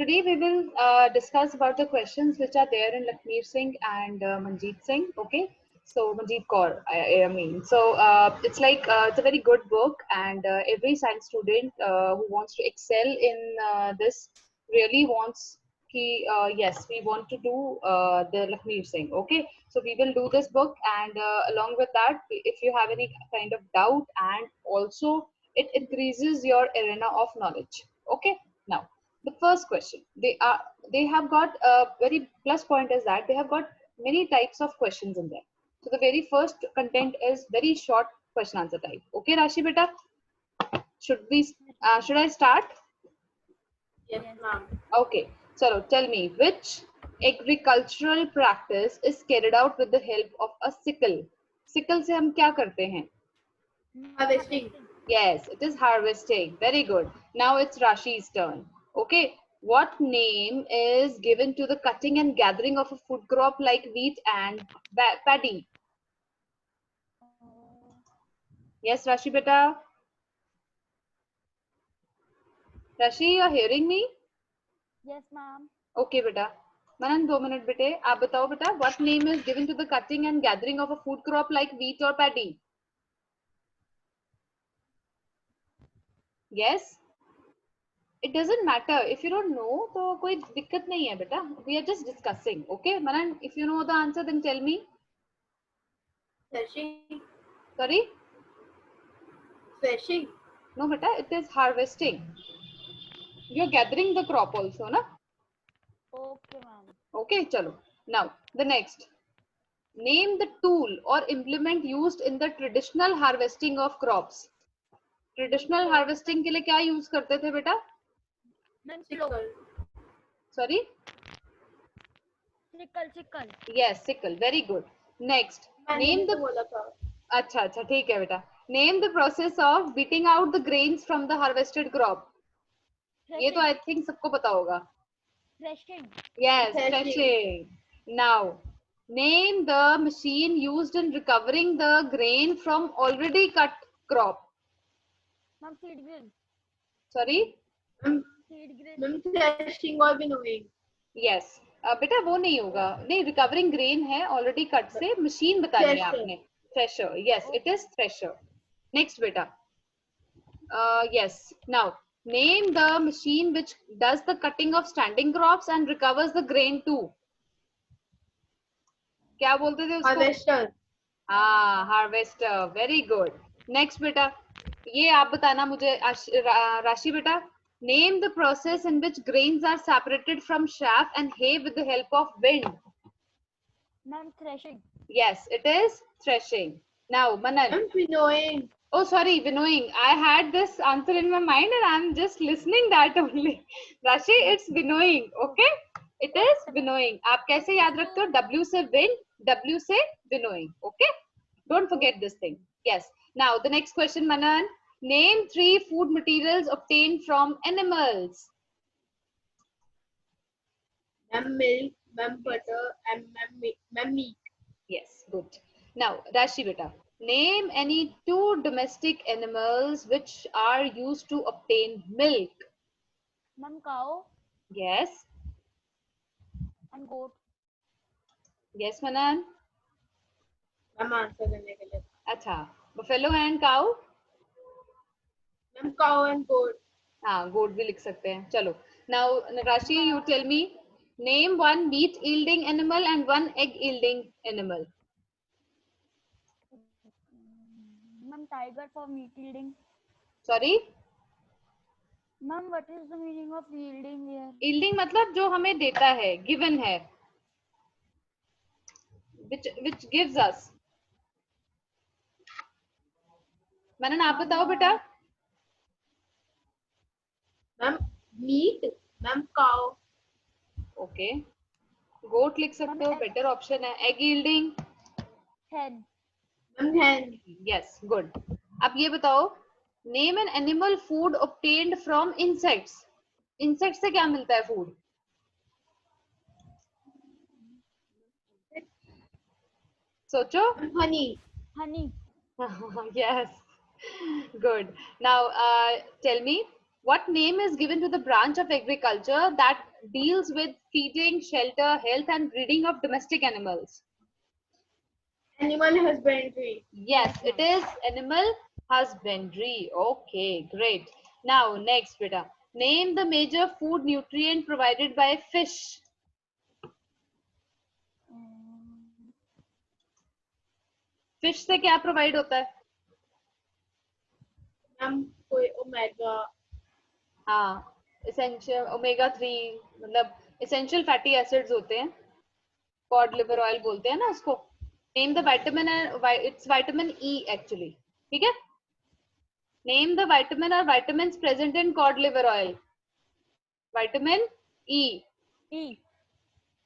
Today we will discuss about the questions which are there in Lakshmi Singh and Manjeet Singh. Okay, so Manjeet Kaur, I mean. So it's a very good book, and every science student who wants to excel in this really wants. Yes, we want to do the Lakshmi Singh. Okay, so we will do this book, and along with that, if you have any kind of doubt, and also it increases your arena of knowledge. Okay, now the first question, they have got a very plus point is that they have got many types of questions in there. So the very first content is very short question answer type. Okay, Rashi beta, should I start? Yes, ma'am. Okay, so tell me, which agricultural practice is carried out with the help of a sickle? Sickle से हम क्या करते हैं? Harvesting. Yes, it is harvesting. Very good. Now it's Rashi's turn. Okay. What name is given to the cutting and gathering of a food crop like wheat and paddy? Yes, Rashi beta. Rashi, you are hearing me? Yes, ma'am. Okay, beta. Manan, 2 minute bete. आप बताओ beta. What name is given to the cutting and gathering of a food crop like wheat or paddy? Yes. It doesn't matter if you don't know. तो कोई दिक्कत नहीं है बेटा. We are just discussing. Okay, Manan. If you know the answer, then tell me. Threshing. Sorry. Threshing. No, beta, it is harvesting. You're gathering the crop also, na? Okay, ma'am. Okay, chalo. Now, the next. Name the tool or implement used in the traditional harvesting of crops. Traditional harvesting के लिए क्या use करते थे बेटा? Sickle. Sorry? Sickle. Yes, sickle. Very good. Next. Name the. बोला था. अच्छा अच्छा ठीक है बेटा. Name the process of beating out the grains from the harvested crop. ये तो I think सबको पता होगा. Threshing. Yes, Threshing. threshing. Now, name the machine used in recovering the grain from already cut crop. Ma'am, seed drill. Sorry? Seed drill. Ma'am, threshing और winnowing. Yes. बेटा वो नहीं होगा. नहीं, recovering grain है already cut से machine बतानी है Thresher. आपने. Thresher. Yes, it is thresher. Next बेटा. Yes. Now, name the machine which does the cutting of standing crops and recovers the grain too. क्या बोलते थे उसको? Harvester. हाँ, हार्वेस्टर. Very good. नेक्स्ट बेटा, ये आप बताना मुझे राशि बेटा. Name the process in which grains are separated from chaff and hay with the help of wind. Ma'am, threshing. Yes, it is threshing. Now Manan. Ma'am, winnowing. Oh sorry, winnowing. I had this answer in my mind and I'm just listening that only. Rashi, it's winnowing. Okay, it is winnowing. आप कैसे याद रखते हो? W से wind, W से winnowing. Okay, don't forget this thing. Yes. Now the next question, Manan. Name 3 food materials obtained from animals. Ma'am, milk. Ma'am, butter. And ma'am, meat. Yes, good. Now Rashi beta. Name any 2 domestic animals which are used to obtain milk. Ma'am, cow Yes. and goat. Yes, Manan. Ma'am, answer करने के लिए. अच्छा, buffalo and cow. Ma'am, cow and goat. हाँ, goat भी लिख सकते हैं. चलो. Now, Rashi, you tell me. Name 1 meat yielding animal and 1 egg yielding animal. Ma'am, tiger for meat yielding. Sorry? Ma'am, what is the meaning of yielding here? Yielding मतलब जो हमें देता है, given है. Which gives us. मनन आप बताओ बेटा. Ma'am, meat. Ma'am, cow. Okay. Goat लिख सकते हो, better option है. Egg yielding. Hen. Ma'am, hen. Yes, good. अब ये बताओ. Name an animal food obtained from insects. Insects से क्या मिलता है food? सोचो. Honey. Honey. Yes, good. Now tell me, What name is given to the branch of agriculture that deals with feeding, shelter, health, and breeding of domestic animals? Animal husbandry. Yes, it is animal husbandry. Okay, great. Now, next, beta. Name the major food nutrient provided by fish. Fish से क्या provide होता है? Ma'am कोई omega हाँ, essential omega 3 मतलब essential fatty acids होते हैं. Cod liver oil बोलते हैं ना उसको. Name the vitamin and it's vitamin E actually. ठीक है? Name the vitamin or vitamins present in cod liver oil. Vitamin E. E.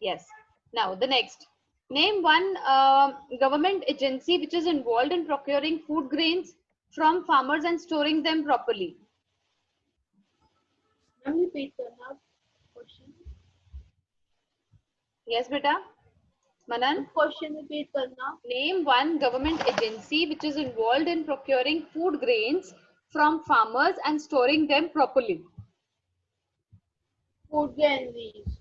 Yes. Now the next. Name one government agency which is involved in procuring food grains from farmers and storing them properly. Ma'am repeat करना question. Yes, beta. Manan. Question repeat करना. Name one government agency which is involved in procuring food grains from farmers and storing them properly. Food granaries.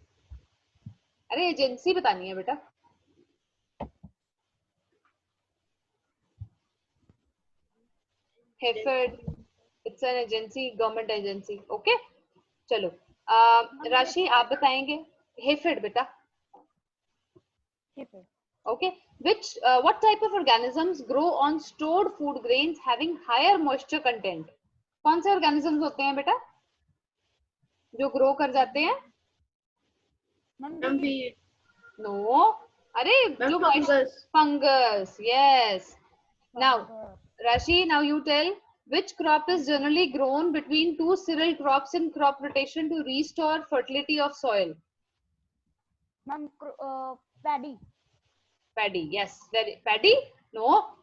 अरे agency बतानी है बेटा. Hayford. It's an agency, government agency. Okay. चलो. राशि आप बताएंगे. Hayford बेटा. Okay. What type of organisms grow on stored food grains having higher moisture content? कौन से organisms होते हैं बेटा जो grow कर जाते हैं? Ma'am beet. No. अरे जो fungus. fungus. Yes. Now, Rashi, now you tell which crop is generally grown between two cereal crops in crop rotation to restore fertility of soil? Ma'am, paddy. Paddy. Yes. Paddy? No.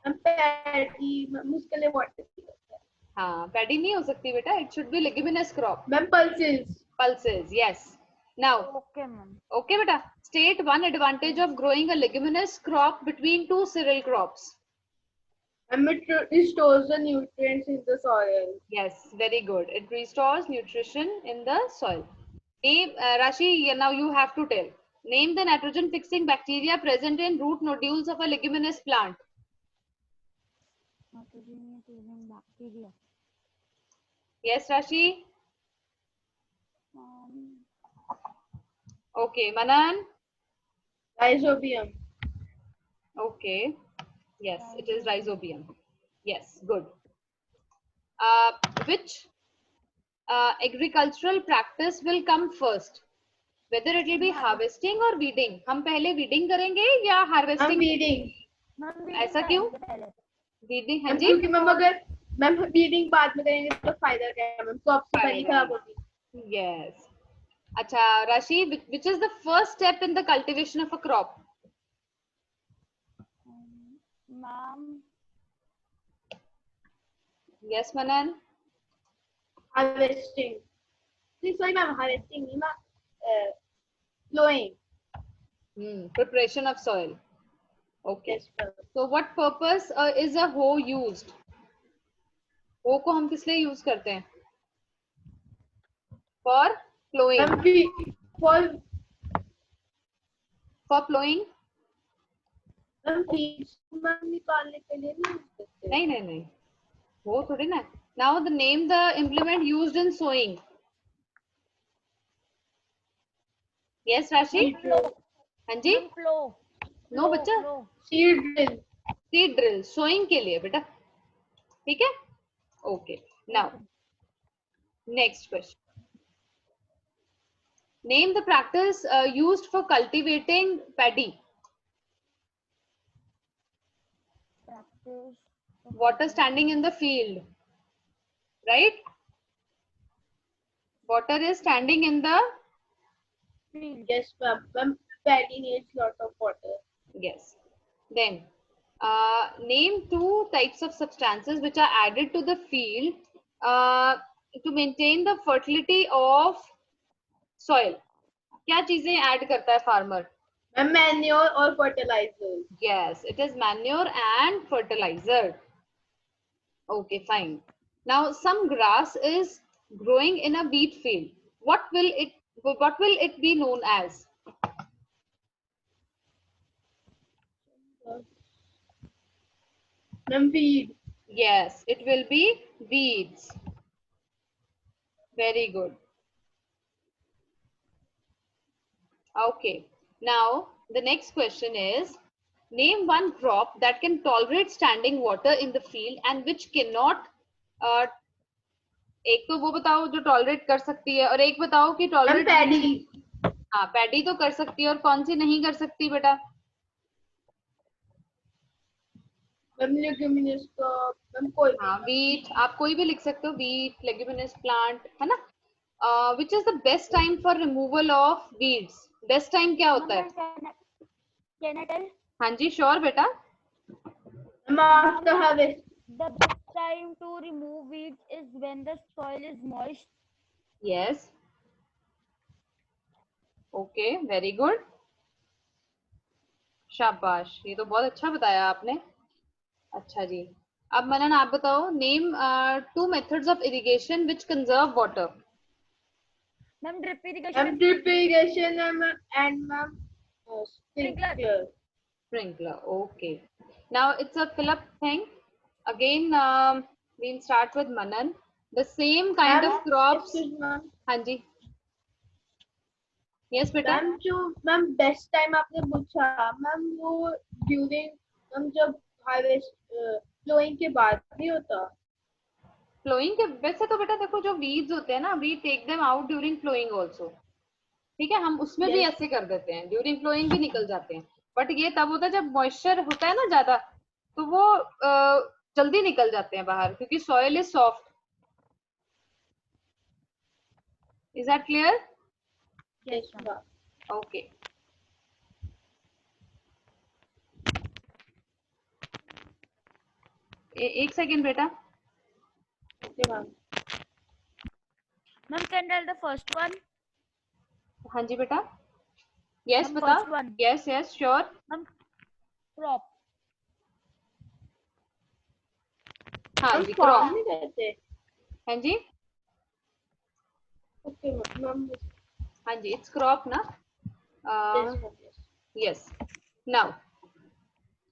Paddy. Ma'am उसके लिए water. हाँ, paddy नहीं हो सकती बेटा. It should be leguminous crop. Ma'am pulses. Pulses. Yes. Now. Okay, ma'am. Okay, beta. State one advantage of growing a leguminous crop between two cereal crops. And it restores the nutrients in the soil. Yes, very good. It restores nutrition in the soil. Name, Rashi, now you have to tell. Name the nitrogen fixing bacteria present in root nodules of a leguminous plant. Nitrogen bacteria. Yes, Rashi? Okay, Manan? Rhizobium. Okay. Yes, it is rhizobium. Yes, good. Which agricultural practice will come first? Whether it will be harvesting or weeding. हम पहले weeding करेंगे या harvesting? I'm weeding. ऐसा क्यों? Weeding, हाँ जी? क्योंकि ma'am अगर ma'am weeding बाद में करेंगे तो फायदा क्या है मैम? क्रॉप से पहले खराब होगी. Yes. अच्छा, Rashi, which is the first step in the cultivation of a crop? Ma'am. Yes, Manan? Harvesting. Sorry ma'am, harvesting नहीं ma'am. Plowing. Preparation of soil. Okay. Yes, ma'am. So what purpose is a hoe used? hoe को हम किस लिए use करते हैं? For plowing. For plowing? निकालने के लिए नहीं नहीं नहीं. वो थोड़ी ना. Now the name the implement used in sowing. Yes, Rashi? हाँ जी? No बच्चा. Seed drill. Seed drill. Sowing के लिए बेटा. ठीक है? Okay. Now, next question. Name the practice used for cultivating paddy. Water standing in the field. Right? Water is standing in the field. Yes, ma'am. Paddy needs lot of water. Yes. Then, name two types of substances which are added to the field to maintain the fertility of soil. क्या चीजें add करता है farmer? Manure or fertilizer. Yes, it is manure and fertilizer. Okay, fine. Now some grass is growing in a wheat field. What will it be known as? Ma'am, weed. Yes, it will be weeds. Very good. Okay. Now the next question is, name one crop that can tolerate standing water in the field and which cannot. uh, एक तो वो बताओ जो tolerate कर सकती है और एक बताओ कि Ma'am, टॉलरेट paddy. हाँ पैडी तो कर सकती है और कौन सी नहीं कर सकती बेटा? Ma'am, leguminous crop. Ma'am, कोई भी. हाँ वीट, आप कोई भी लिख सकते हो, वीट, लेग्यूमिनस प्लांट, है ना? Which is the best time for removal of weeds? Best time क्या होता है? Can I tell? हाँ जी श्योर बेटा. Ma'am, after harvest. The best time to remove weeds is when the soil is moist. Yes. Okay very good. शाबाश, ये तो बहुत अच्छा बताया आपने. अच्छा जी. अब मनन आप बताओ, name 2 methods of irrigation which conserve water. Ma'am, drip irrigation. Ma'am, drip irrigation and ma'am, sprinkler. Sprinkler. Okay. Now it's a fill up thing. Again, we'll start with Manan. The same kind Ma'am, of crops. excuse me, ma'am. हाँ जी. Yes बेटा. Ma'am जो ma'am best time आपने पूछा ma'am वो during ma'am जब harvest flowing के बाद नहीं होता. फ्लोइंग के वैसे तो बेटा देखो, जो वीड्स होते हैं ना, we take them out during flowing also. ठीक है, हम उसमें भी Yes. ऐसे कर देते हैं, ड्यूरिंग फ्लोइंग भी निकल जाते हैं. बट ये तब होता है जब मॉइस्चर होता है ना ज्यादा, तो वो जल्दी निकल जाते हैं बाहर क्योंकि soil is soft. Is that clear? Yes, ma'am. Okay. एक सेकेंड बेटा. Okay, ma'am. Ma'am, can I tell the first one? हाँ जी बेटा. यस Ma'am, बता. first one. Yes yes sure. Ma'am, crop. हाँ हम जी farm क्रॉप. नहीं करते. हाँ जी. Okay, ma'am. हाँ जी इट्स क्रॉप ना. Yes, ma'am. Yes. Yes. Now,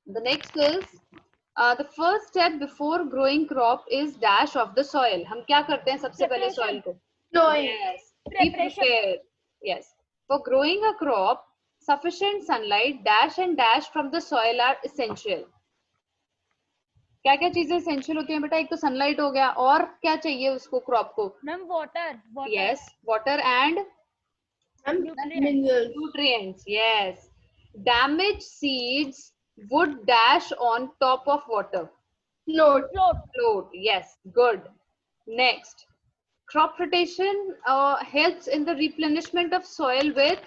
the next is the first step before growing crop is dash of the soil. हम क्या करते हैं सबसे पहले soil को? Flowing. Yes. Be Preparation. prepared. Yes. For growing a crop, sufficient sunlight, dash and dash from the soil are essential. क्या क्या चीजें essential होती हैं बेटा? एक तो sunlight हो गया, और क्या चाहिए उसको crop को? Ma'am, water. Water. Yes, water and Ma'am, Nutrients. minerals. nutrients. Yes. Damaged seeds would dash on top of water. Float. Float. Float. Yes, good. Next, crop rotation helps in the replenishment of soil with.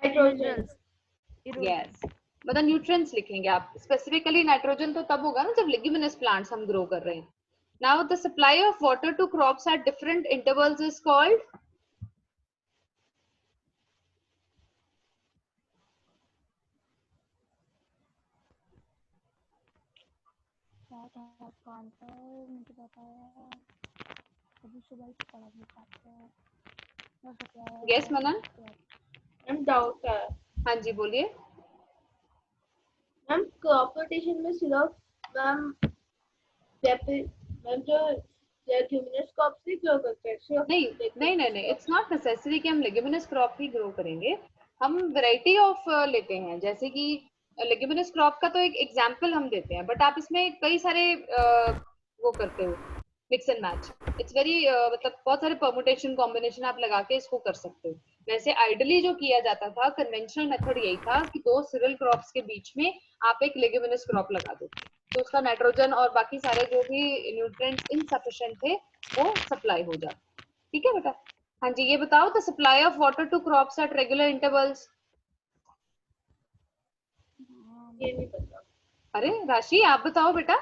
Nitrogen. Minerals. Erosion. Yes. मतलब nutrients लिखेंगे आप. Specifically nitrogen तो तब होगा ना जब leguminous plants हम grow कर रहे हैं. Now the supply of water to crops at different intervals is called. मुझे बताया अभी सुबह ही पढ़ा भी पाते हैं. यस मनन. Ma'am, doubt है. हाँ जी बोलिए. मैम क्रॉप रोटेशन में सिर्फ मैम जो लेग्यूमिनस क्रॉप से ग्रो करते हैं सिर्फ. नहीं इट्स नॉट नेसेसरी कि हम लेग्यूमिनस क्रॉप ही ग्रो करेंगे. हम वैरायटी ऑफ लेते हैं, जैसे कि लेग्यूमिनस क्रॉप का तो एक एग्जांपल हम देते हैं, बट आप इसमें कई सारे वो करते हो, mix and match. It's very मतलब बहुत सारे परमुटेशन कॉम्बिनेशन आप लगा के इसको कर सकते हो. वैसे आइडली जो किया जाता था, कन्वेंशनल मेथड यही था कि 2 सीरियल क्रॉप्स के बीच में आप एक लेग्यूमिनस क्रॉप लगा दो, तो उसका नाइट्रोजन और बाकी सारे जो भी न्यूट्रिएंट्स इनसफिशिएंट थे वो सप्लाई हो जाता. ठीक है बेटा. हाँ जी ये बताओ, the supply of water to crops at regular intervals. ये नहीं पता. अरे राशि आप बताओ बेटा.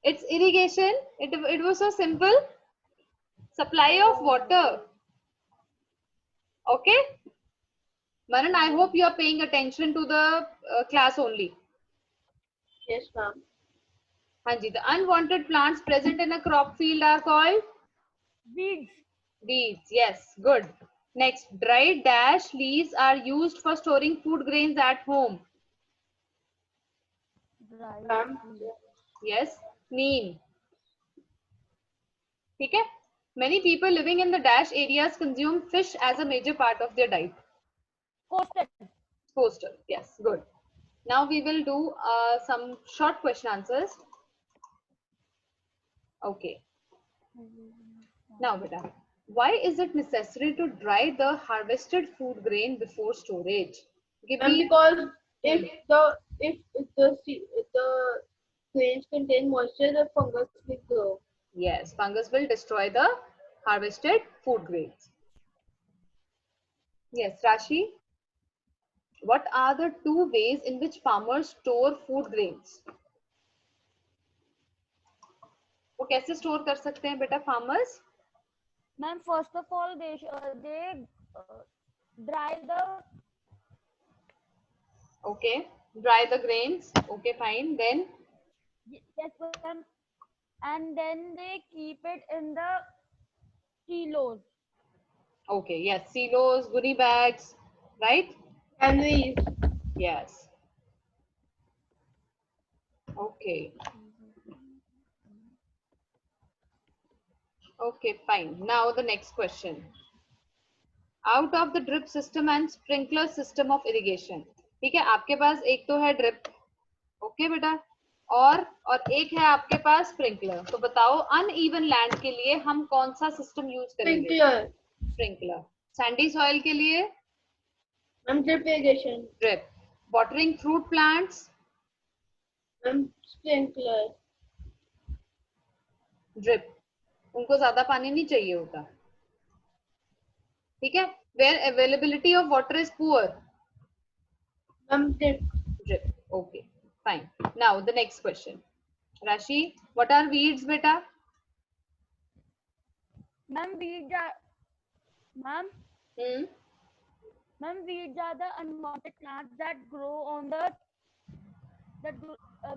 It's irrigation. It was so simple. Supply of water. Okay. Manan, I hope you are paying attention to the class only. Yes, ma'am. Hanji, the unwanted plants present in a crop field are called Weeds. weeds. Yes, good. Next, dried dash leaves are used for storing food grains at home. Dry. Ma'am, Yes, neem. ठीक है? Many people living in the dash areas consume fish as a major part of their diet. Coastal. Coastal. Yes, good. Now we will do some short question answers. Okay. Now, beta, why is it necessary to dry the harvested food grain before storage? Give ma'am, me. because if the grains contain moisture, the fungus will grow. Yes, fungus will destroy the harvested food grains. Yes, Rashi. What are the two ways in which farmers store food grains? वो कैसे store कर सकते हैं बेटा farmers? Ma'am, first of all, they dry the. Okay, dry the grains. Okay, fine. Then Yes, ma'am. And then they keep it in the kilos. okay, yes, silos, goodie bags, right? And we Yes. Okay. Okay, fine. Now the next question. Out of the drip system and sprinkler system of irrigation. ठीक है, आपके पास एक तो है drip, okay बेटा, और एक है आपके पास स्प्रिंकलर. तो बताओ अनइवन लैंड के लिए हम कौन सा सिस्टम यूज करेंगे? sprinkler. स्प्रिंकलर. सैंडी सॉइल के लिए Ma'am, drip irrigation. Drip. Watering fruit plants Ma'am, sprinkler. Drip. उनको ज्यादा पानी नहीं चाहिए होता. ठीक है. Where availability of water is poor. Ma'am, drip. Drip. Okay, fine. Now the next question. Rashi, what are weeds, beta? Ma'am, weeds are. Ma'am, Hmm. weeds are the unwanted plants that grow on the.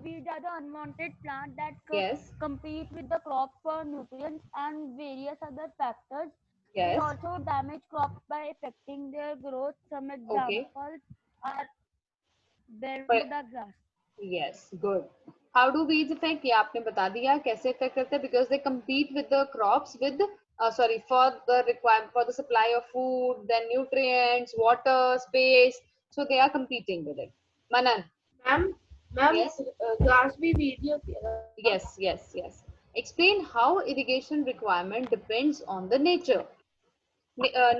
Weeds are the unwanted plants that Yes. compete with the crops for nutrients and various other factors. They Yes. also damage crops by affecting their growth. Some examples are Bermuda grass. Yes. Good. How do weeds affect? ये आपने बता दिया कैसे affect करते हैं, because they compete with the crops with for the requirement for the supply of food, then nutrients, water, space. So they are competing with it. Manan. Ma'am, Yes. grass भी weed ही होती है ना? Yes, yes, yes. Explain how irrigation requirement depends on the nature.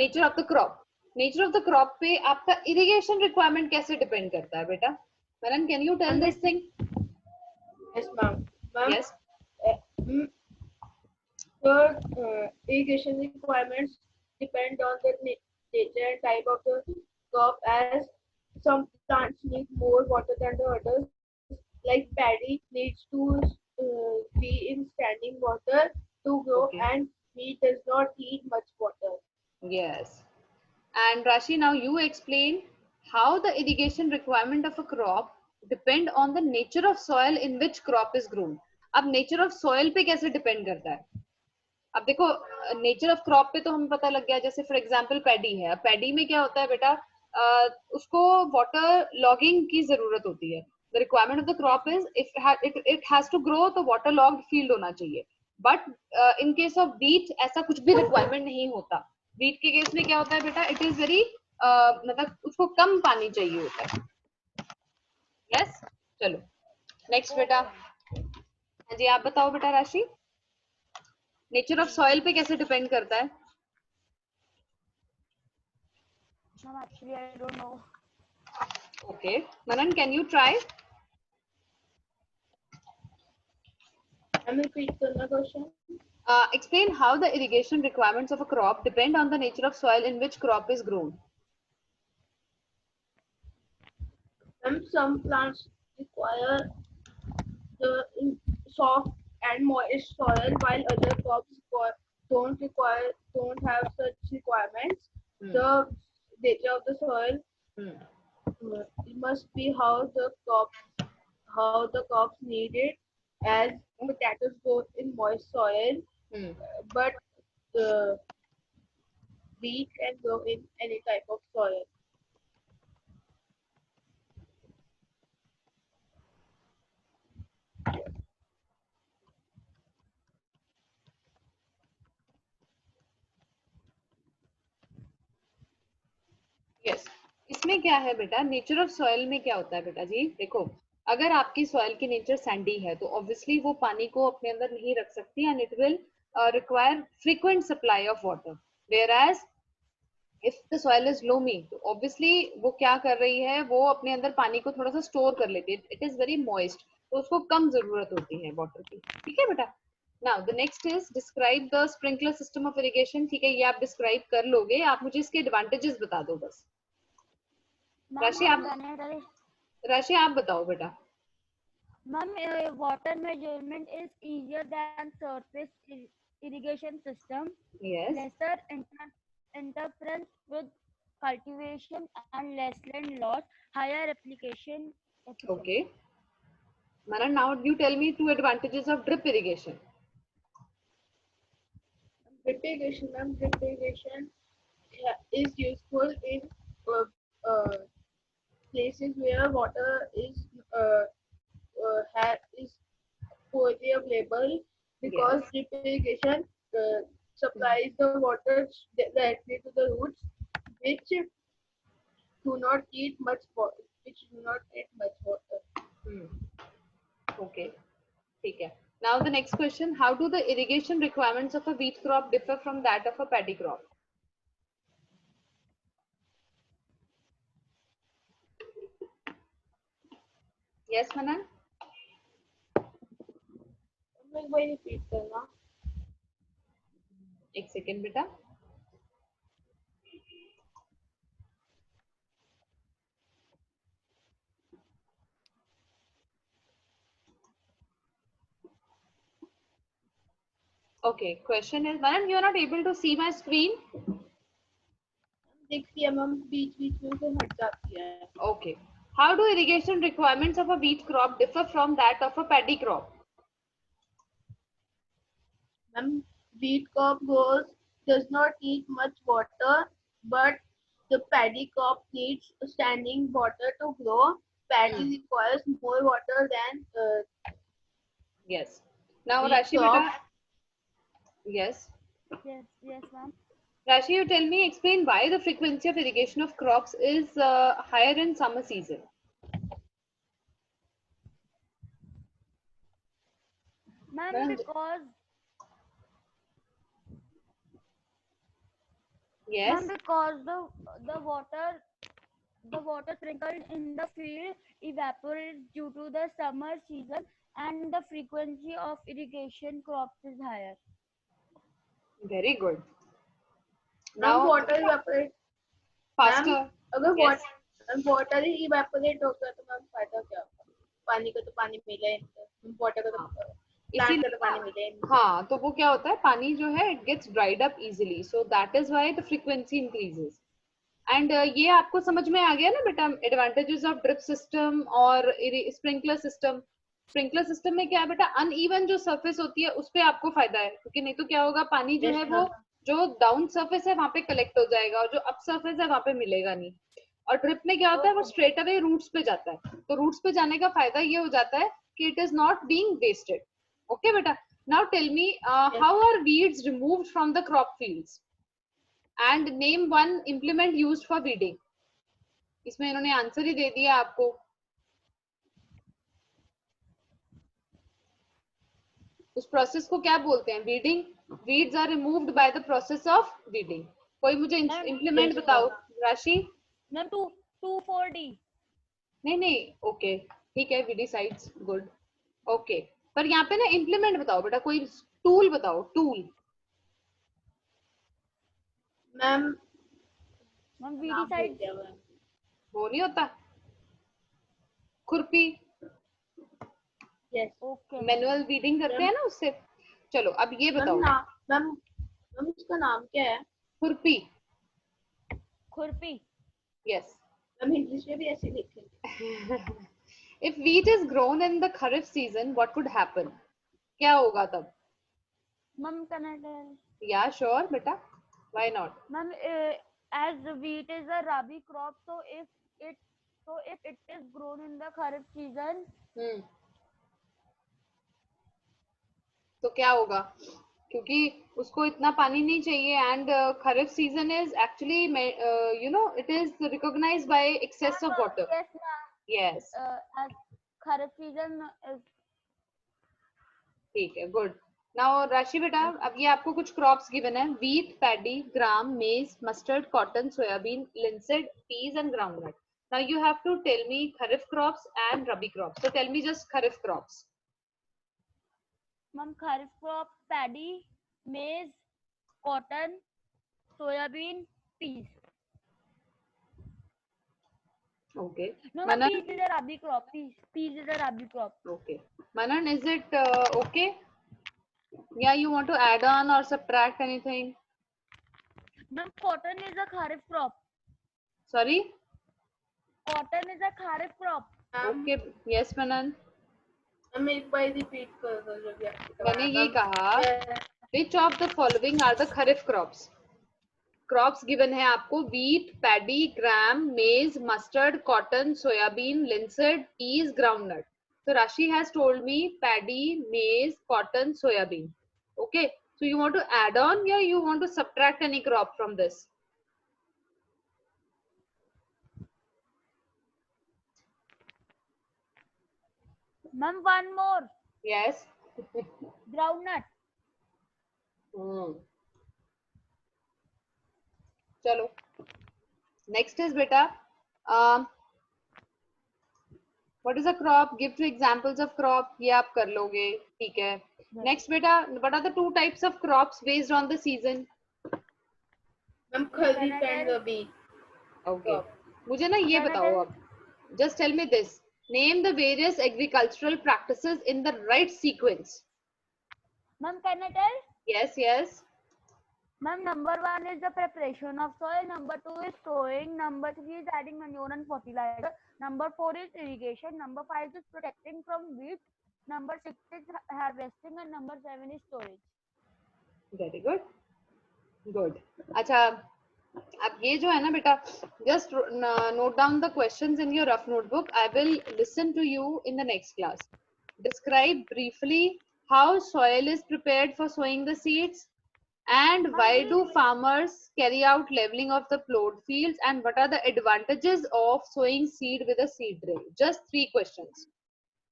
Nature of the crop. Nature of the crop पे आपका irrigation requirement कैसे depend करता है बेटा? Manan, can you tell this thing? Yes, ma'am. Ma'am, Yes. The irrigation requirements depend on the nature and type of the crop, as some plants need more water than the others. Like paddy needs to be in standing water to grow, Okay. and wheat does not need much water. Yes. And Rashi, now you explain how the irrigation requirement of a crop depend on the nature of soil in which crop is grown. अब nature of soil पे कैसे depend करता है? अब देखो nature of crop पे तो हमें पता लग गया, जैसे फॉर एग्जांपल पैडी है. पैडी में क्या होता है बेटा, उसको वाटर लॉगिंग की जरूरत होती है. The requirement of the crop is it has to grow, तो वाटर लॉग्ड फील्ड होना चाहिए. But in case of beet ऐसा कुछ भी रिक्वायरमेंट नहीं होता. बीट के केस में क्या होता है बेटा, इट इज वेरी मतलब उसको कम पानी चाहिए होता है. यस, चलो नेक्स्ट बेटा. हाँ जी, आप बताओ बेटा राशि, नेचर ऑफ सॉइल पे कैसे डिपेंड करता है? Ma'am, actually, I don't know. Okay, Manan, can you try? Let me repeat the question. Explain how the irrigation requirements of a crop depend on the nature of soil in which crop is grown. Some plants require the soft and moist soil, while other crops don't have such requirements. The nature of the soil it must be how the crops need it. as potatoes grow in moist soil, but wheat can grow in any type of soil. Yes, इसमें क्या है बेटा, nature of soil में क्या होता है बेटा जी, देखो अगर आपकी सॉइल की नेचर सैंडी है तो ऑब्वियसली वो पानी को अपने अंदर नहीं रख सकती and it will require frequent supply of water, whereas if the soil is loamy तो ऑब्वियसली वो क्या कर रही है, वो अपने अंदर पानी को थोड़ा सा स्टोर कर लेती है, इट इज वेरी मॉइस्ट, तो उसको कम जरूरत होती है वाटर की, ठीक है बेटा। Now the next is describe the sprinkler system of irrigation, ठीक है ये आप डिस्क्राइब कर लोगे, आप मुझे इसके एडवांटेजेस बता दो बस। राशि आप बताओ बेटा। Ma'am, water measurement is easier than surface irrigation system. Yes. Lesser interference with cultivation and less land loss. Higher application efficiency. Okay. Manan, now you tell me two advantages of drip irrigation. Drip irrigation, ma'am, drip irrigation is useful in places where water is poorly available, because Yes. drip irrigation supplies the water directly to the roots, which do not need much water. Okay. Okay. Now the next question: how do the irrigation requirements of a wheat crop differ from that of a paddy crop? Yes, Manan. repeat करना. एक second बेटा. Okay, question is, Manan, you are not able to see my screen? दिखती है ma'am, बीच में से हट जाती है. Okay. How do irrigation requirements of a wheat crop differ from that of a paddy crop? Ma'am, wheat crop does not need much water, but the paddy crop needs standing water to grow. Paddy requires more water than Yes. Now, wheat Rashi, crop. beta. Yes. Yes, ma'am. Rashi, you tell me, explain why the frequency of irrigation of crops is higher in summer season. Ma'am, because yes. Ma'am, because the water sprinkled in the field evaporates due to the summer season, and the frequency of irrigation crops is higher. Very good. Now water evaporates faster. अगर water ही evaporate होगा तो ma'am फायदा क्या होगा? पानी का तो पानी मिले, water का तो प्लांट का तो पानी मिले. हाँ, तो वो क्या होता है, पानी जो है it gets dried up easily, so that is why the frequency increases. And ये आपको समझ में आ गया ना बेटा, एडवांटेजेस ऑफ ड्रिप सिस्टम और स्प्रिंकलर सिस्टम. स्प्रिंकलर सिस्टम में क्या है बेटा, अनइवन जो सरफेस होती है उस पे आपको फायदा है, क्योंकि नहीं तो क्या होगा, पानी जो है वो जो डाउन सरफेस है वहां पे कलेक्ट हो जाएगा और जो अप सरफेस है वहां पे मिलेगा नहीं. और ड्रिप में क्या होता है, वो स्ट्रेट अवे रूट्स पे जाता है, तो रूट्स पे जाने का फायदा ये हो जाता है कि it is not being wasted. Okay बेटा, now tell me how are weeds removed from the crop fields and name one implement used for weeding. इसमें इन्होंने आंसर ही दे दिया आपको. उस प्रोसेस को क्या बोलते हैं, weeding. Weeds are removed by the process of weeding. कोई मुझे इंप्लीमेंट बताओ. राशि. Ma'am 2,4-D. नहीं ओके ठीक है, वीडीसाइड्स गुड. ओके, पर यहाँ पे ना इंप्लीमेंट बताओ बेटा, कोई टूल बताओ, टूल. मैम वीडीसाइड वो नहीं होता, खुरपी. Yes, okay. मैनुअल वीडिंग करते हैं ना उससे. चलो अब ये बताओ मैम उसका नाम क्या है? खुरपी. खुरपी. यस. मैम इंग्लिश में भी ऐसे लिखेंगे. If wheat is grown in the Kharif season, what could happen? क्या होगा तब? Ma'am, can I tell? Yeah, sure, beta. Why not? Ma'am, as wheat is a rabi crop, so if it is grown in the kharif season, तो क्या होगा? क्योंकि उसको इतना पानी नहीं चाहिए and Kharif season is actually it is recognized by excess of water. yes, ma'am. Yes. As kharif season is ठीक है, गुड. नाउ राशि बेटा, अब ये आपको कुछ क्रॉप्स गिवन है: wheat, paddy, gram, maize, mustard, cotton, soybean, linseed, peas and groundnut. Now you have to tell me kharif crops and rabi crops. So tell me just kharif crops. ma'am, kharif crop, paddy, maize, cotton, soybean, peas. Okay. No, Manan? peas is a rabi crop. Peas is a rabi crop. Okay. Manan, is it okay? Yeah, you want to add on or subtract anything? Ma'am, cotton is a kharif crop. Sorry? Cotton is a kharif crop. Okay. Yes, Manan. मैं एक बार repeat कर दो. मैंने ये कहा, which of the following are the kharif crops? Crops given है आपको: wheat, paddy, gram, maize, mustard, cotton, soybean, linseed, peas, groundnut. So Rashi has told me paddy, maize, cotton, soybean. Okay, so you want to add on or you want to subtract any crop from this? Ma'am, one more. Yes. Groundnut. चलो, next is beta, what is a crop? Give two examples of crop. ये आप कर लोगे, ठीक है. Next बेटा, what are the two types of crops based on the season? Ma'am kharif and rabi. Okay. मुझे ना ये बताओ अब. Just tell me this. Name the various agricultural practices in the right sequence. Ma'am, can I tell? Yes, yes. Ma'am, number 1 is the preparation of soil. Number 2 is sowing. Number 3 is adding manure and fertilizer. Number 4 is irrigation. Number 5 is protecting from weeds. Number 6 is harvesting, and number 7 is storage. Very good. Good. अच्छा, अब ये जो है ना बेटा, just note down the questions in your rough notebook. I will listen to you in the next class. Describe briefly how soil is prepared for sowing the seeds, and why do farmers carry out leveling of the plowed fields, and what are the advantages of sowing seed with a seed drill. Just 3 questions.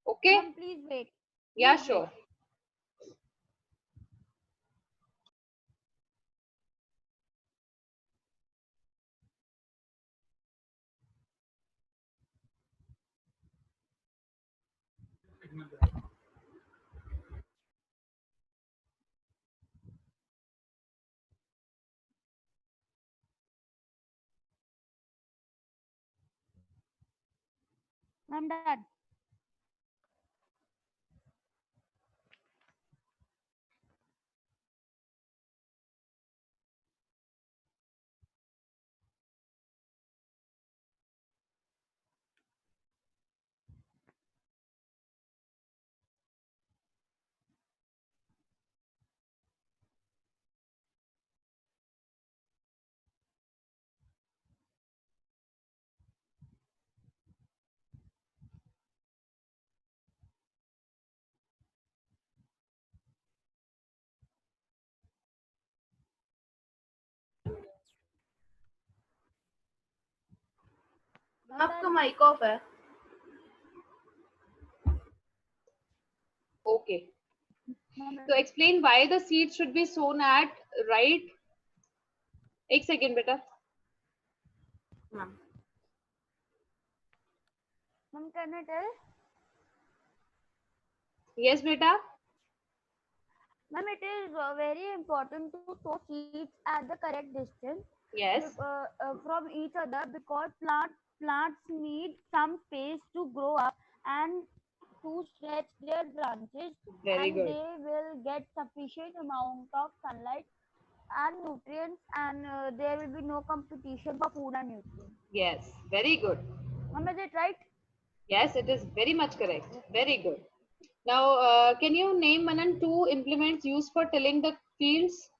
Okay? Ma'am, please wait. Yeah, sure. I'm done. आपका mic off है. Okay. So explain why the seeds should be sown at right. एक second बेटा. Ma'am, can I tell? Yes बेटा. Ma'am, it is very important to sow seeds at the correct distance. Yes. From each other, because plants need some space to grow up and to stretch their branches. Very and good. They will get sufficient amount of sunlight and nutrients, and there will be no competition for food and nutrients. Yes. Very good. Ma'am, is it right? Yes, it is very much correct. Very good. Now, can you name, Manan, two implements used for tilling the fields?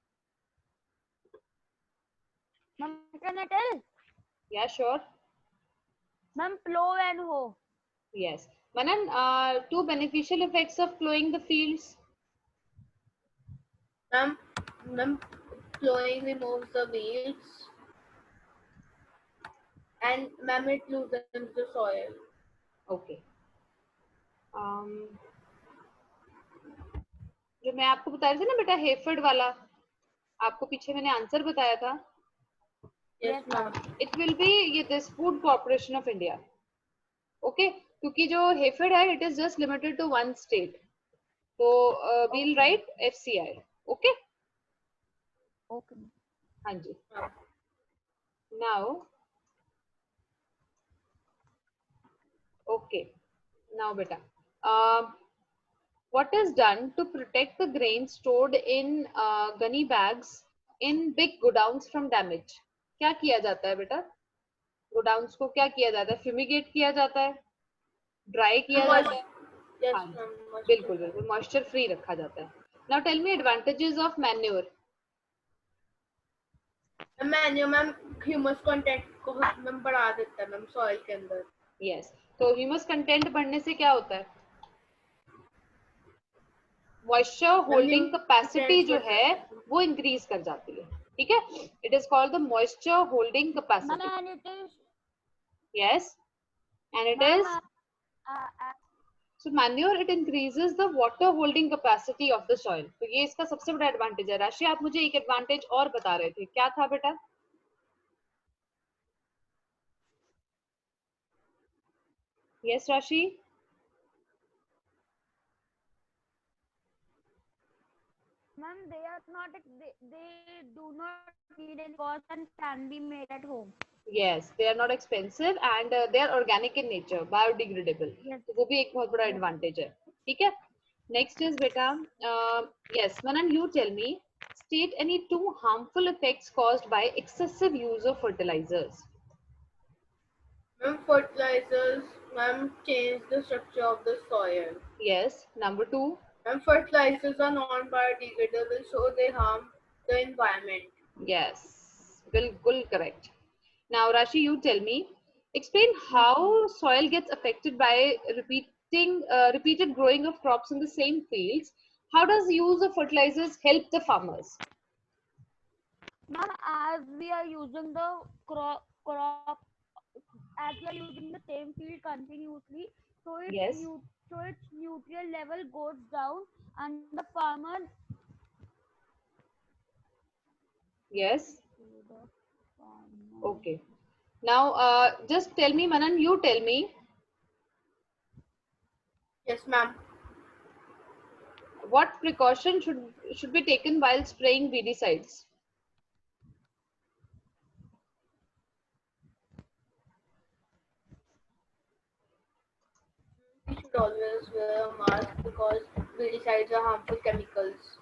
Ma'am, can I tell? Yeah, sure. Ma'am, plow and hoe. Yes. Manan, two beneficial effects of plowing the fields. Ma'am, plowing removes the weeds, and ma'am, it loosens the soil. Okay. जो मैं आपको बता रही थी ना बेटा, हेफर्ड वाला, आपको पीछे मैंने आंसर बताया था. Yes, ma'am. It will be ये this Food Corporation of India. Okay, क्योंकि जो हेफर्ड है, it is just limited to one state. So we'll write FCI. Okay. Okay. हाँ जी. Now, okay. Now beta, what is done to protect the grain stored in gunny bags in big godowns from damage? क्या किया जाता है बेटा? Godowns को क्या किया जाता है? फ्यूमिगेट किया जाता है, ड्राई किया जाता है. Yes, हाँ, ma'am. बिल्कुल बिल्कुल मॉइस्चर फ्री रखा जाता है. Now tell me advantages of manure. Manure ma'am humus content को मैम बढ़ा देता है मैम सॉइल के अंदर. यस, तो ह्यूमस कंटेंट बढ़ने से क्या होता है? मॉइस्चर होल्डिंग कैपेसिटी जो है वो इंक्रीज कर जाती है. ठीक है, it is called the moisture holding capacity. Ma'am, and it is. Yes, and it Ma'am, is so manure, it increases the water holding capacity of the soil. तो ये इसका सबसे बड़ा एडवांटेज है. राशि, आप मुझे एक एडवांटेज और बता रहे थे, क्या था बेटा? यस राशि. ma'am, they are not. They do not need any cost and can be made at home. Yes, they are not expensive and they are organic in nature, biodegradable. Yes. तो वो भी एक बहुत बड़ा एडवांटेज है. ठीक है. नेक्स्ट इज बेटा, yes Manan, you tell me, state any two harmful effects caused by excessive use of fertilizers. Ma'am, fertilizers ma'am change the structure of the soil. Yes. Number two. Ma'am, fertilizers are non-biodegradable, so they harm the environment. Yes, bilkul correct. Now Rashi, you tell me, explain how soil gets affected by repeated growing of crops in the same fields. How does the use of fertilizers help the farmers? Ma'am, as we are using the crop, as we are using the same field continuously, so its Yes. so its nutrient level goes down, and the farmer. Yes. Okay. Now just tell me, Manan, you tell me, Yes, ma'am. what precaution should be taken while spraying weedicides? We should always wear a mask because weedicides are harmful chemicals.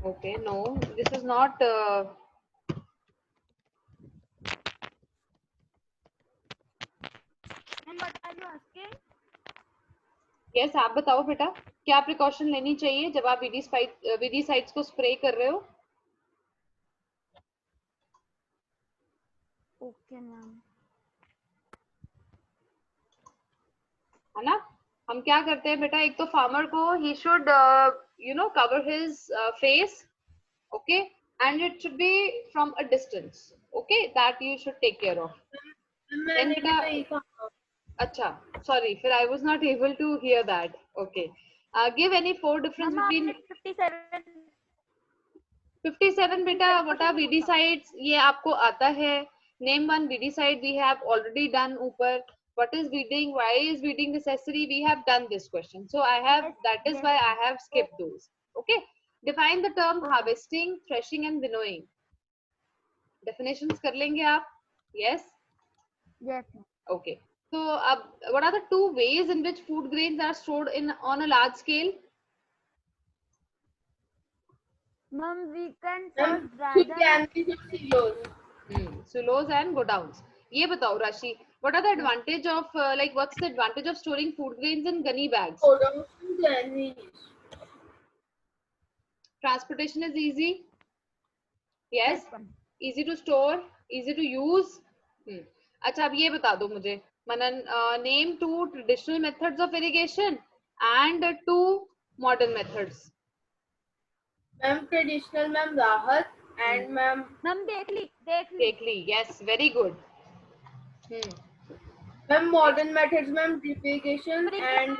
Okay, no, this is not Ma'am, what are you asking? Yes, आप बताओ बेटा, क्या precaution लेनी चाहिए जब आप weedicides को spray कर रहे हो? Okay, ma'am. है ना? हम क्या करते हैं बेटा, एक तो फार्मर को he should cover his face, okay, and it should be from a distance, okay, that you should take care of. मैंने भी नहीं कहा. अच्छा, sorry, फिर I was not able to hear that. Okay. Give any four difference between 57. 57 बेटा. What are weedicides? ये आपको आता है. Name one weedicide we have already done ऊपर. What is weeding? Why is weeding necessary? We have done this question. So I have, that is why I have skipped those. Okay. Define the term harvesting, threshing and winnowing. Definitions कर लेंगे आप? Yes. Yes. Okay. So, what are the two ways in which food grains are stored on a large scale? Ma'am, we can Ma'am, first dry food them. can be silos. Silos and godowns. ये बताओ राशि, What are the advantage of like what's the advantage of storing food grains in gunny bags? Transportation is easy. Yes. Easy to store, easy to use. अच्छा अब ये बता दो मुझे मनन, name two traditional methods of irrigation and two modern methods. Ma'am traditional ma'am राहत and ma'am देखली. Yes, very good. Ma'am modern methods ma'am drip irrigation and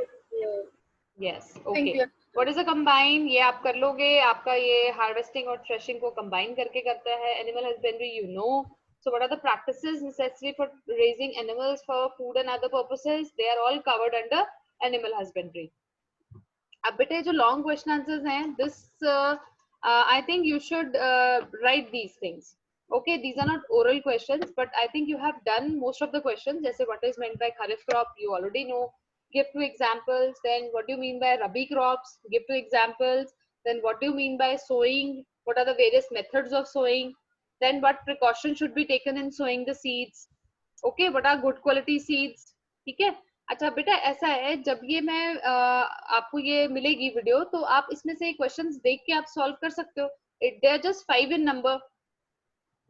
Yes, okay. What is a combine? ये आप कर लोगे, आपका ये harvesting और threshing को combine करके करता है. Animal husbandry, you know. So what are the practices necessary for raising animals for food and other purposes? They are all covered under animal husbandry. अब बेटे जो long question answers हैं, this I think you should write these things. Okay, these are not oral questions, but I think you have done most of the questions. जैसे what is meant by kharif crop, you already know. Give two examples. Then what do you mean by rabi crops? Give two examples. Then what do you mean by sowing? What are the various methods of sowing? Then what precautions should be taken in sowing the seeds? Okay, what are good quality seeds? ठीक है. अच्छा बेटा ऐसा है, जब ये मैं आपको ये मिलेगी वीडियो तो आप इसमें से क्वेश्चंस देख के आप सॉल्व कर सकते हो. They are just 5 in number.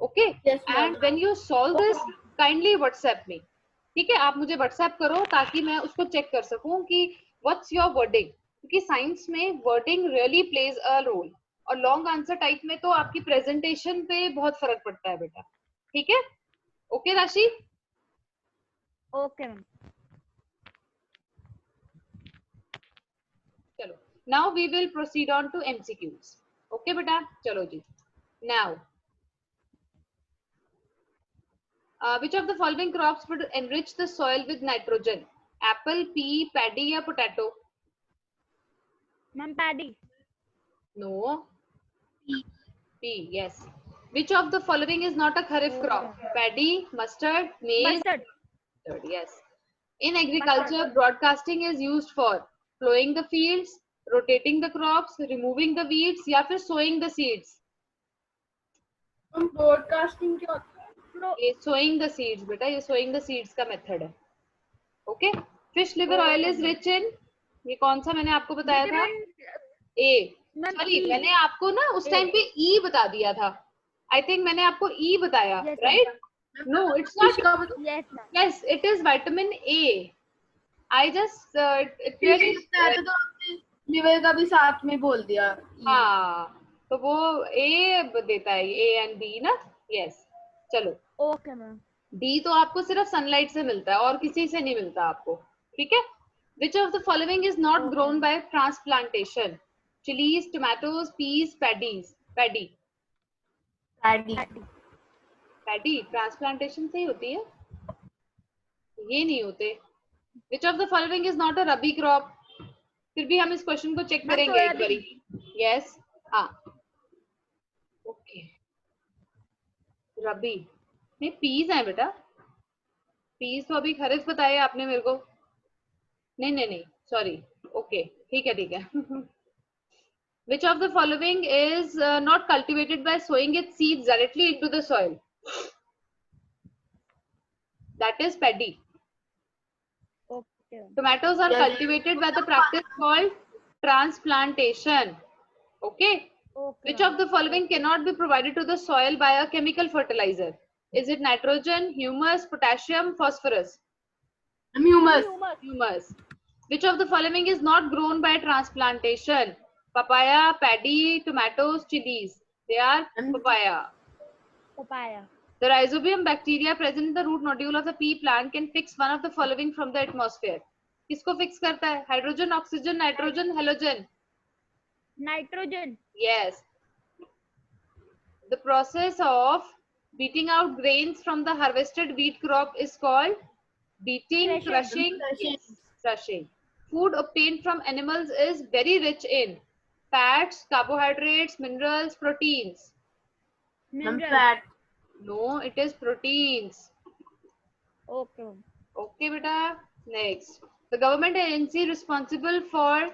Okay. Yes, ma'am. And when you solve this, kindly WhatsApp me. ठीक है, आप मुझे व्हाट्सएप करो ताकि मैं उसको चेक कर सकूं कि व्हाट्स योर वर्डिंग, क्योंकि साइंस में wording really plays a role, और लॉन्ग आंसर टाइप में तो आपकी प्रेजेंटेशन पे बहुत फर्क पड़ता है बेटा. ठीक है. ओके राशि. Okay ma'am. चलो, now we will proceed on to MCQs. Okay बेटा, चलो जी. Now which of the following crops would enrich the soil with nitrogen? Apple, pea, paddy या potato? Ma'am paddy. No. Pea, yes. Which of the following is not a kharif crop? Paddy, mustard, maize. Mustard, yes. In agriculture, broadcasting is used for plowing the fields, rotating the crops, removing the weeds या फिर sowing the seeds. Broadcasting क्या होता है? ये sowing the seeds बेटा, ये sowing the seeds का method है. Okay. Fish liver oil is rich in, ये कौन सा मैंने आपको बताया था? ए. सॉरी, मैंने आपको ना उस टाइम पे ई बता दिया था. आई थिंक मैंने आपको ई बताया, right? No, it's not. Yes, it is vitamin A. I just liver का भी साथ में बोल दिया. हाँ, तो वो ए देता है, ए एंड बी ना. यस. चलो. Okay ma'am. डी तो आपको सिर्फ सनलाइट से मिलता है और किसी से नहीं मिलता आपको. ठीक है. Which of the following is not grown by transplantation? Chilies, tomatoes, peas, paddies. Paddy. Paddy transplantation से ही होती है, ये नहीं होते. Which of the following is not a rabi crop? फिर भी हम इस क्वेश्चन को चेक करेंगे एक बारी. Yes. हाँ. ओके. रबी नहीं, पीस है बेटा. पीस तो अभी खरीद बताया आपने मेरे को. नहीं, सॉरी. ओके, ठीक है. Which of the following is not cultivated by sowing its seeds directly into the soil? That is paddy. Okay. Tomatoes are cultivated by the practice called transplantation. Okay. Which of the following cannot be provided to the soil by a chemical fertilizer? Is it nitrogen, humus, potassium, phosphorus? Humus. Which of the following is not grown by transplantation? Papaya, paddy, tomatoes, chilies. They are papaya. The rhizobium bacteria present in the root nodule of the pea plant can fix one of the following from the atmosphere. किसको fix करता है? Hydrogen, oxygen, nitrogen, halogen. Nitrogen. Yes. The process of beating out grains from the harvested wheat crop is called beating, crushing. Yes, crushing. Food obtained from animals is very rich in fats, carbohydrates, minerals, proteins. Fat. No, it is proteins. Okay. Okay, beta. Next, the government agency responsible for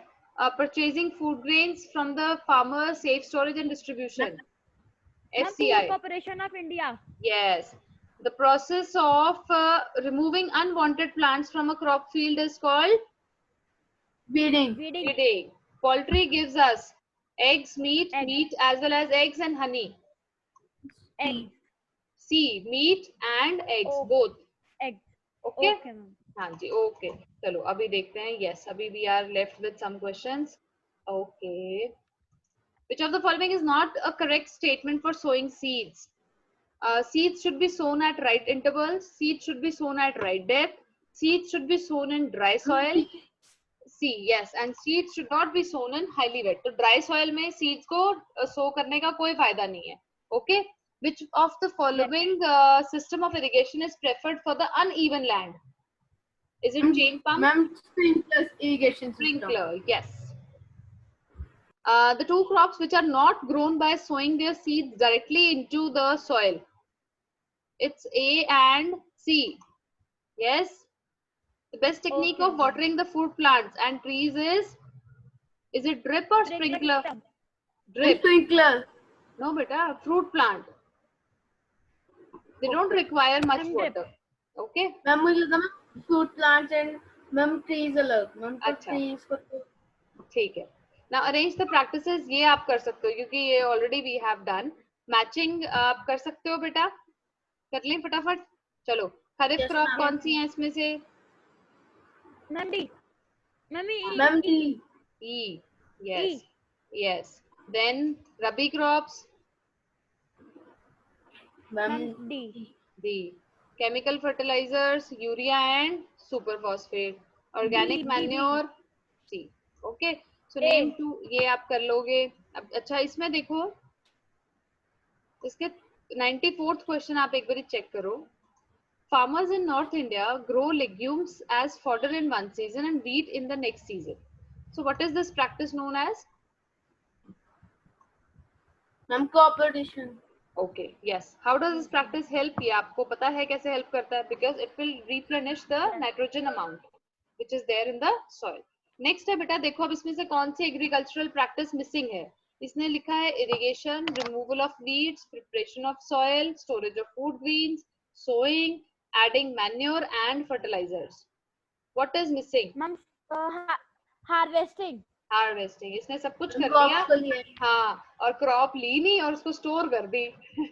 purchasing food grains from the farmer, safe storage and distribution. FCI. Corporation of India. Yes. The process of removing unwanted plants from a crop field is called Weeding. breeding. Poultry gives us eggs, meat, Egg. meat as well as eggs and honey. Egg. C, meat and eggs, Oh. both. Egg. Okay? Okay, ma'am. हाँ जी, okay. चलो अभी देखते हैं. Yes, अभी we are left with some questions. Okay. Which of the following is not a correct statement for sowing seeds? Seeds should be sown at right intervals. Seeds should be sown at right depth. Seeds should be sown in dry soil. C, yes, and seeds should not be sown in highly wet. तो dry soil में seeds को sow करने का कोई फायदा नहीं है. Okay? Which of the following system of irrigation is preferred for the uneven land? Is it chain pump? Ma'am, sprinkler irrigation system. Sprinkler, yes. The two crops which are not grown by sowing their seeds directly into the soil. It's A and C. Yes. The best technique Okay, of watering the fruit plants and trees is it drip or sprinkler? Drip. Sprinkler. No, beta, fruit plant. They don't require much Drip. water. Okay. Ma'am मुझे लगा ma'am fruit plants and ma'am trees अलग. Ma'am तो अच्छा. trees को तो ठीक है. Now arrange the practices. ये आप कर सकते हो क्योंकि ये already we have done. Matching आप कर सकते हो बेटा. कर लें फटाफट. चलो. खरीफ Yes, क्रॉप ma'am. कौन सी है इसमें से? Ma'am D. Ma'am E. Ma'am T. E. Yes. E. Yes. Then rabi crops. Ma'am Ma'am D. D. Chemical fertilizers, urea and superphosphate. Organic D. manure. C. Okay. So A. name two. ये आप कर लोगे. अब अच्छा इसमें देखो. इसके 94th question आप एक बारी check करो. Farmers in North India grow legumes as fodder in one season and wheat in the next season. So what is this practice known as? Ma'am cooperation. Okay, yes. How does this practice help? ये आपको पता है कैसे help करता है? Because it will replenish the nitrogen amount which is there in the soil. Next है बेटा देखो अब इसमें से कौन सी agricultural practice missing है? इसने लिखा है irrigation, removal of weeds, preparation of soil, storage of food grains, sowing, adding manure and fertilizers. What is missing? Ma'am harvesting. Harvesting. इसने सब कुछ कर Crops दिया. को लिए. हाँ और क्रॉप ली नहीं और उसको स्टोर कर दी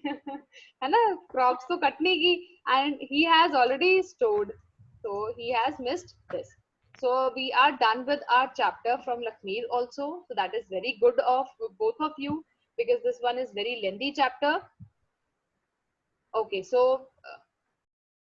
है ना क्रॉप्स तो कटने की and he has already stored so he has missed this so we are done with our chapter from Lakmir also, so that is very good of both of you because this one is very lengthy chapter. Okay, so